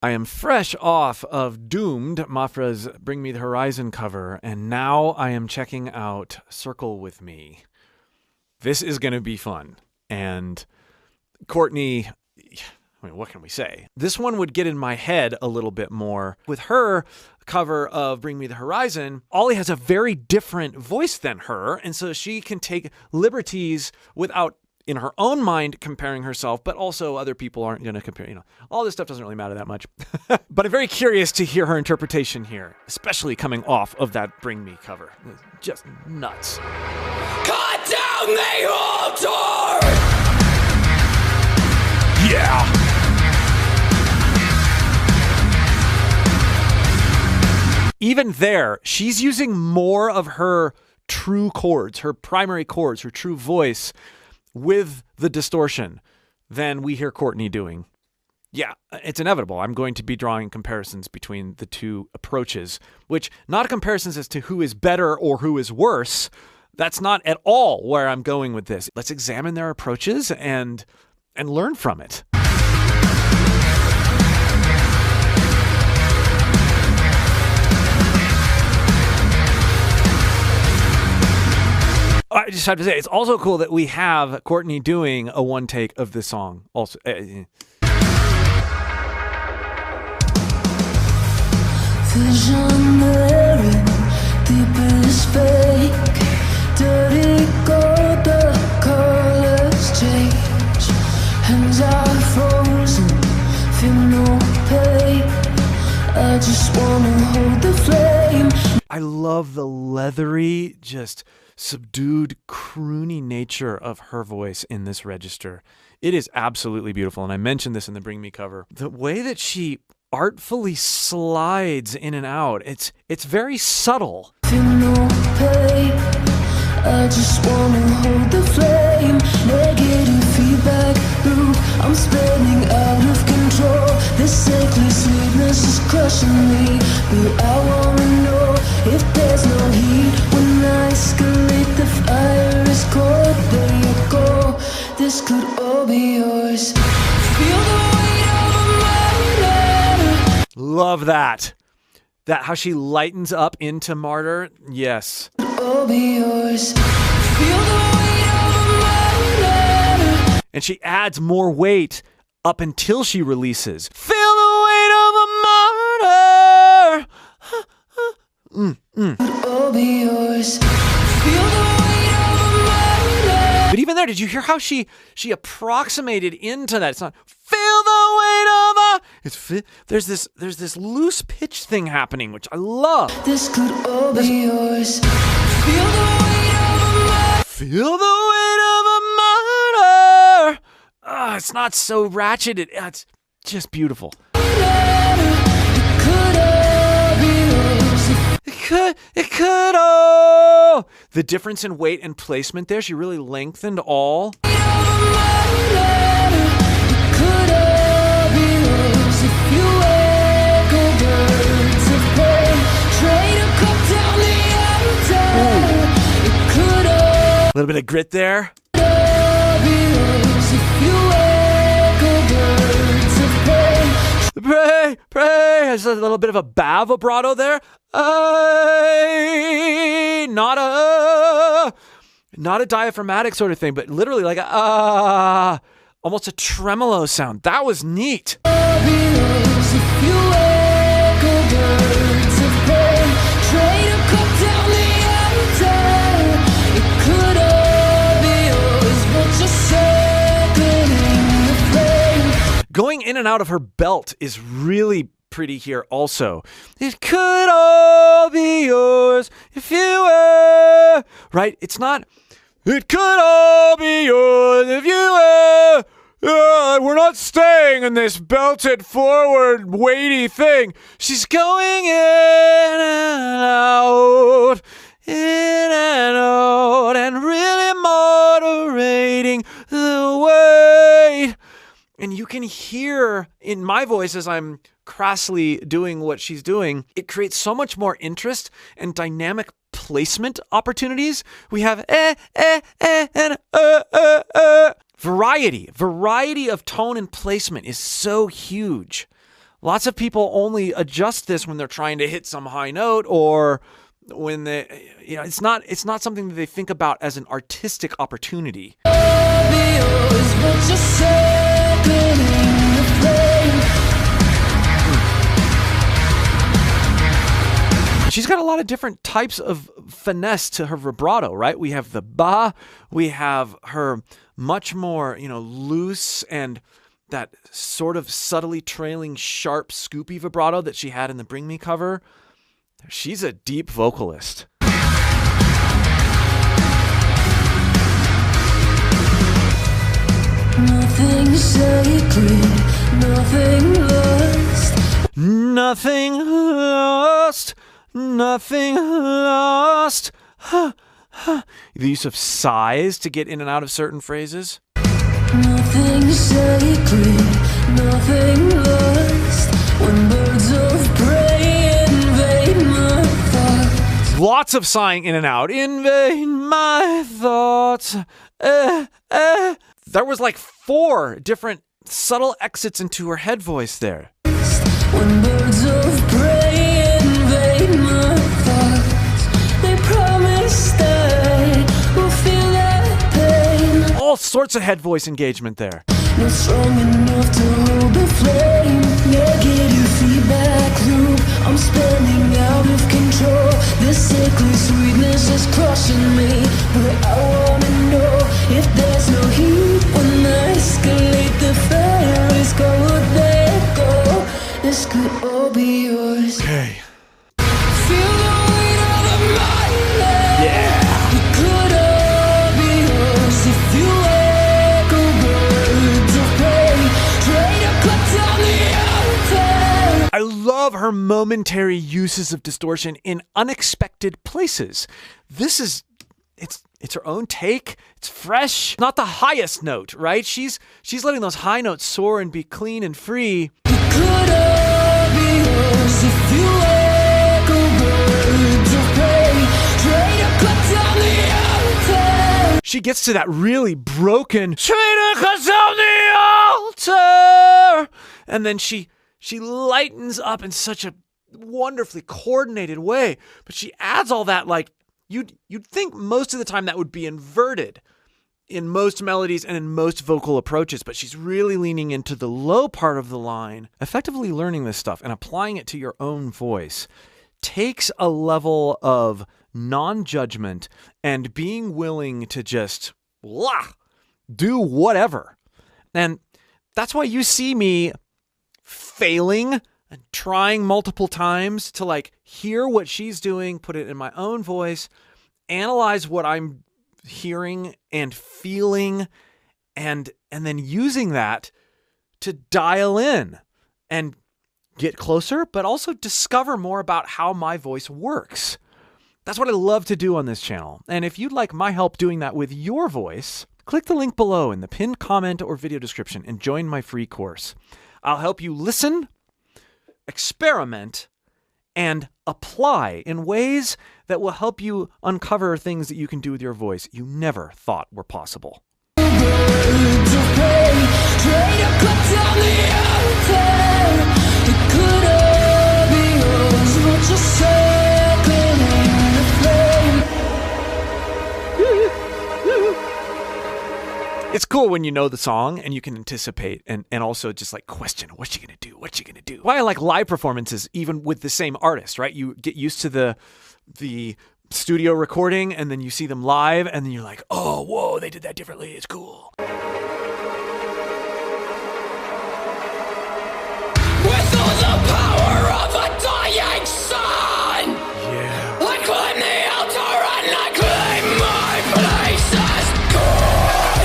I am fresh off of Doomed, MAPHRA's Bring Me the Horizon cover, and now I am checking out Circle With Me. This is going to be fun. And Courtney, I mean, what can we say? This one would get in my head a little bit more. With her cover of Bring Me the Horizon, Ollie has a very different voice than her, and so she can take liberties without, in her own mind, comparing herself, but also other people aren't going to compare, all this stuff doesn't really matter that much. But I'm very curious to hear her interpretation here, especially coming off of that Bring Me cover. It's just nuts. Cut down the altar! Yeah! Even there, she's using more of her true chords, her primary chords, her true voice with the distortion than we hear Courtney doing. Yeah, it's inevitable. I'm going to be drawing comparisons between the two approaches, which not comparisons as to who is better or who is worse. That's not at all where I'm going with this. Let's examine their approaches and learn from it. I just have to say, it's also cool that we have Courtney doing a one take of this song. Also, Vision wearing deepest fake, dirty gold, the colors change. Hands are frozen, feel no pain. I just wanna hold the flame. I love the leathery, just subdued, croony nature of her voice in this register. It is absolutely beautiful, and I mentioned this in the Bring Me cover. The way that she artfully slides in and out, it's very subtle. Feel no pain. I just wanna hold the flame. Negative feedback loop, I'm spinning out of control. This sickly sweetness is crushing me, but I wanna know if there's no heat when I escalate. The fire is cold, there you go. This could all be yours. Feel the weight of a martyr. Love that. That how she lightens up into Martyr. Yes. All be yours. Feel the weight of a martyr. And she adds more weight up until she releases. Feel the weight of a martyr. All be yours. Feel the weight of a martyr. But even there, did you hear how she approximated into that? It's not feel the weight of a. There's this loose pitch thing happening, which I love. This could all be yours. Feel the weight of a martyr. Feel the weight of a martyr. It's not so ratcheted. It's just beautiful. It could, oh! The difference in weight and placement there, she really lengthened all. A little bit of grit there. Pray, pray. There's a little bit of a bav vibrato there. Not a diaphragmatic sort of thing, but literally like almost a tremolo sound. That was neat. Going in and out of her belt is really pretty here also. It could all be yours if you were. Right? It's not, it could all be yours if you were. We're not staying in this belted forward weighty thing. She's going in and out, and really moderating the weight. And you can hear in my voice as I'm crassly doing what she's doing, it creates so much more interest and dynamic placement opportunities. We have and variety of tone and placement is so huge. Lots of people only adjust this when they're trying to hit some high note, or when they, it's not something that they think about as an artistic opportunity. She's got a lot of different types of finesse to her vibrato, right? We have the ba, we have her much more, loose and that sort of subtly trailing, sharp, scoopy vibrato that she had in the Bring Me cover. She's a deep vocalist. Nothing sacred, nothing lost. Nothing lost, nothing lost. The use of sighs to get in and out of certain phrases. Nothing sacred, nothing lost. When birds of prey invade my thoughts. Lots of sighing in and out. Invade my thoughts. There was like 4 different subtle exits into her head voice there. When birds of prey invade my thoughts, they promise that we'll feel that pain. All sorts of head voice engagement there. Not strong enough to hold the flame. Negative feedback loop. I'm spinning out of control. This sickly sweetness is crushing me. But I wanna know if there's no heat when I escalate the fire. Is go, let go. This could all be yours. Okay. Feel the weight of the mighty. Yeah. It could all be yours if you echo birds of prey. Try to cut down the altar. I love her momentary uses of distortion in unexpected places. This is, it's her own take. It's fresh. Not the highest note, right? She's letting those high notes soar and be clean and free. It could all be yours if you echo birds of prey. Try to cut down the altar. She gets to that really broken, try to cut down the altar, and then she lightens up in such a wonderfully coordinated way, but she adds all that, like, you'd think most of the time that would be inverted in most melodies and in most vocal approaches, but she's really leaning into the low part of the line. Effectively learning this stuff and applying it to your own voice takes a level of non-judgment and being willing to just do whatever. And that's why you see me failing and trying multiple times to like hear what she's doing, put it in my own voice, analyze what I'm hearing and feeling, and then using that to dial in and get closer, but also discover more about how my voice works. That's what I love to do on this channel. And if you'd like my help doing that with your voice, click the link below in the pinned comment or video description and join my free course. I'll help you listen, experiment, and apply in ways that will help you uncover things that you can do with your voice you never thought were possible. Birds of prey. Try to cut down the altar. It could all be yours, but you're circling the flame. It's cool when you know the song and you can anticipate and also just like question, what's she gonna do? What's she gonna do? Why I like live performances, even with the same artist, right? You get used to the studio recording and then you see them live and then you're like, oh, whoa, they did that differently. It's cool. With all the power of a dying sun, Yeah. I climb the altar and I claim my place as God.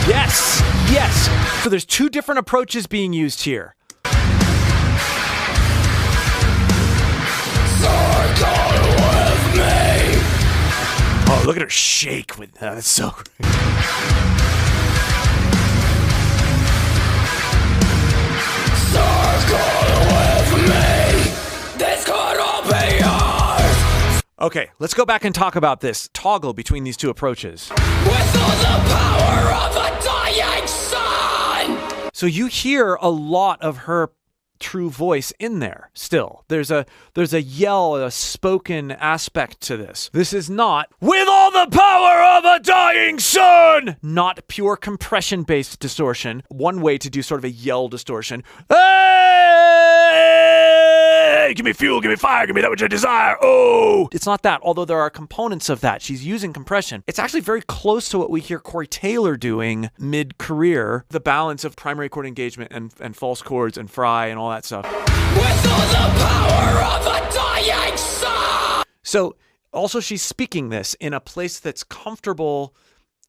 Yes. Yes. So there's 2 different approaches being used here. Circle with me. Oh, look at her shake with that. That's so great. Circle with me. This could all be yours. Okay, let's go back and talk about this toggle between these 2 approaches. With all the power of a dying sun. So you hear a lot of her true voice in there still. There's a yell, a spoken aspect to this. This is not with all the power of a dying sun, not pure compression-based distortion. One way to do sort of a yell distortion. Hey, give me fuel, give me fire, give me that which I desire. Oh, it's not that, although there are components of that. She's using compression. It's actually very close to what we hear Corey Taylor doing mid-career, the balance of primary chord engagement and false chords and fry and all that stuff. With all the power of a dying sun. So also she's speaking this in a place that's comfortable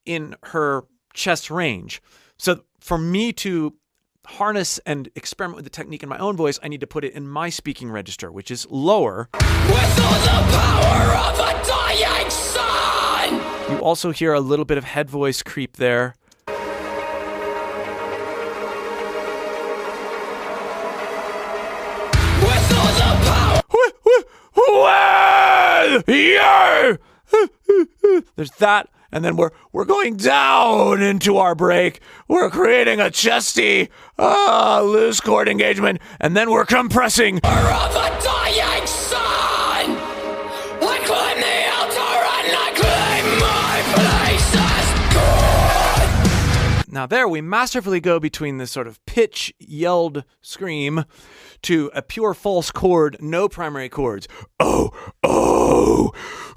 in her chest range. So for me to harness and experiment with the technique in my own voice, I need to put it in my speaking register, which is lower. With all the power of a dying sun. You also hear a little bit of head voice creep there. There's that, and then we're going down into our break. We're creating a chesty, loose chord engagement, and then we're compressing. Of a dying sun. I climb the altar and I claim my place as God. Now there, we masterfully go between this sort of pitch yelled scream to a pure false chord, no primary chords. Oh,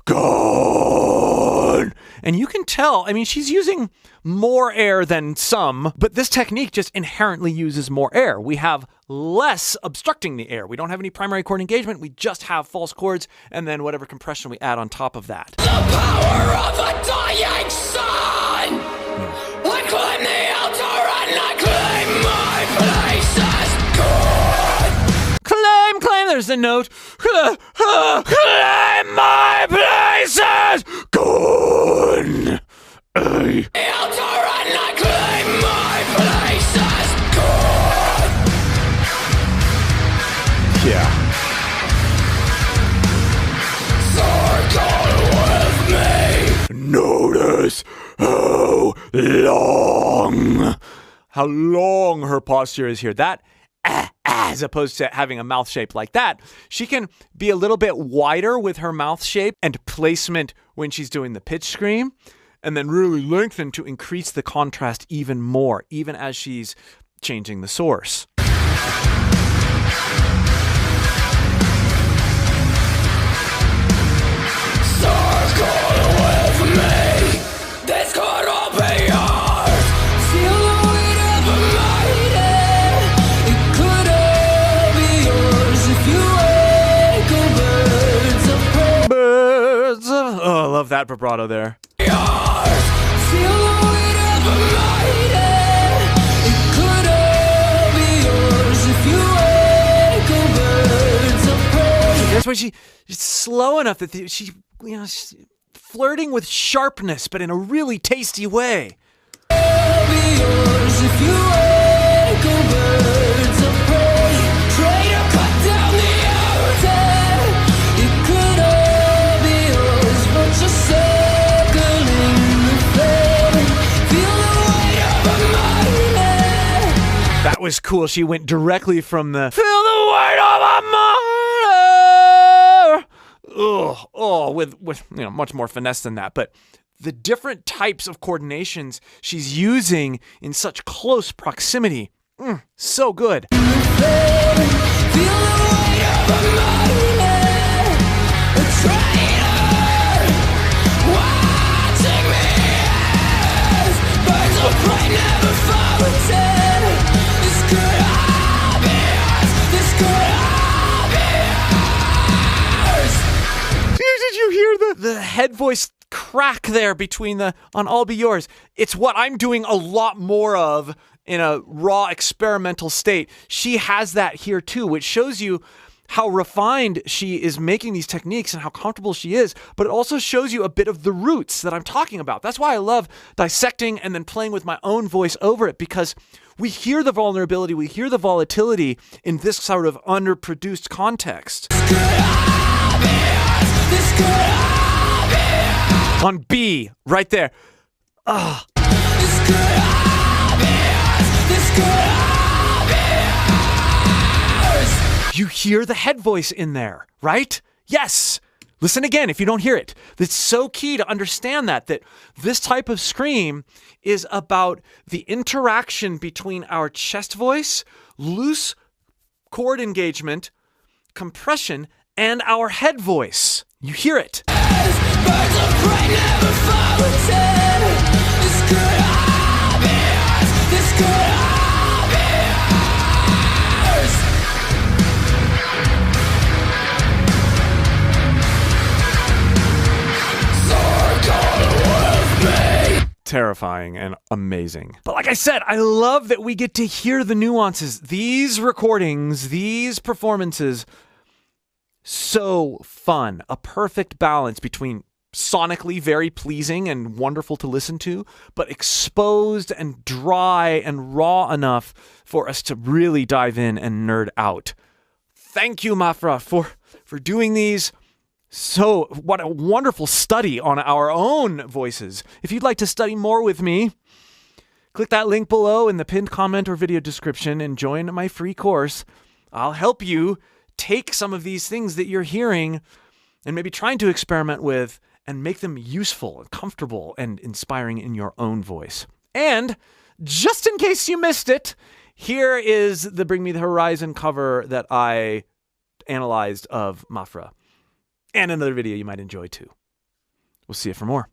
God. And you can tell, I mean, she's using more air than some, but this technique just inherently uses more air. We have less obstructing the air. We don't have any primary chord engagement. We just have false chords and then whatever compression we add on top of that. The power of a dying sun. I climb the altar and I claim my place as God. Claim, there's the note. Claim my place as God. The altar and I claim my place as God. Yeah. Circle with me. Notice how long her posture is here. That as opposed to having a mouth shape like that, she can be a little bit wider with her mouth shape and placement when she's doing the pitch scream, and then really lengthen to increase the contrast even more, even as she's changing the source. Circle with me. This could all be yours. Feel the weight of a mighty. It could all be yours if you echo birds of prey. Birds of... Oh, I love that vibrato there. Yours. Feel the weight of a mighty. It could all be yours if you echo birds of prey. That's why she's slow enough that she's flirting with sharpness, but in a really tasty way. I'll be yours if you echo birds of prey. Try to cut down the outer. It could all be yours, but you're circling the flame. Feel the weight of a mighty. That was cool. She went directly from the feel the weight of a mother. With much more finesse than that. But the different types of coordinations she's using in such close proximity, so good. Feel the weight of a mighty. A traitor watching me as birds of prey never fallen. This could all be yours. This could all be yours. Did you hear the head voice crack there between the on All Be Yours? It's what I'm doing a lot more of in a raw experimental state. She has that here too, which shows you how refined she is making these techniques and how comfortable she is, but it also shows you a bit of the roots that I'm talking about. That's why I love dissecting and then playing with my own voice over it, because we hear the vulnerability, we hear the volatility in this sort of underproduced context. On B, right there. You hear the head voice in there, right? Yes. Listen again if you don't hear it. It's so key to understand that this type of scream is about the interaction between our chest voice, loose chord engagement, compression, and our head voice. You hear it. Birds of prey never follow dead. This could all be ours. This could all be ours. Circle with me. Terrifying and amazing. But like I said, I love that we get to hear the nuances. These recordings, these performances, so fun. A perfect balance between sonically very pleasing and wonderful to listen to, but exposed and dry and raw enough for us to really dive in and nerd out. Thank you, MAPHRA, for doing these. So, what a wonderful study on our own voices. If you'd like to study more with me, click that link below in the pinned comment or video description and join my free course. I'll help you take some of these things that you're hearing and maybe trying to experiment with and make them useful and comfortable and inspiring in your own voice. And just in case you missed it, here is the Bring Me the Horizon cover that I analyzed of MAPHRA. And another video you might enjoy too. We'll see you for more.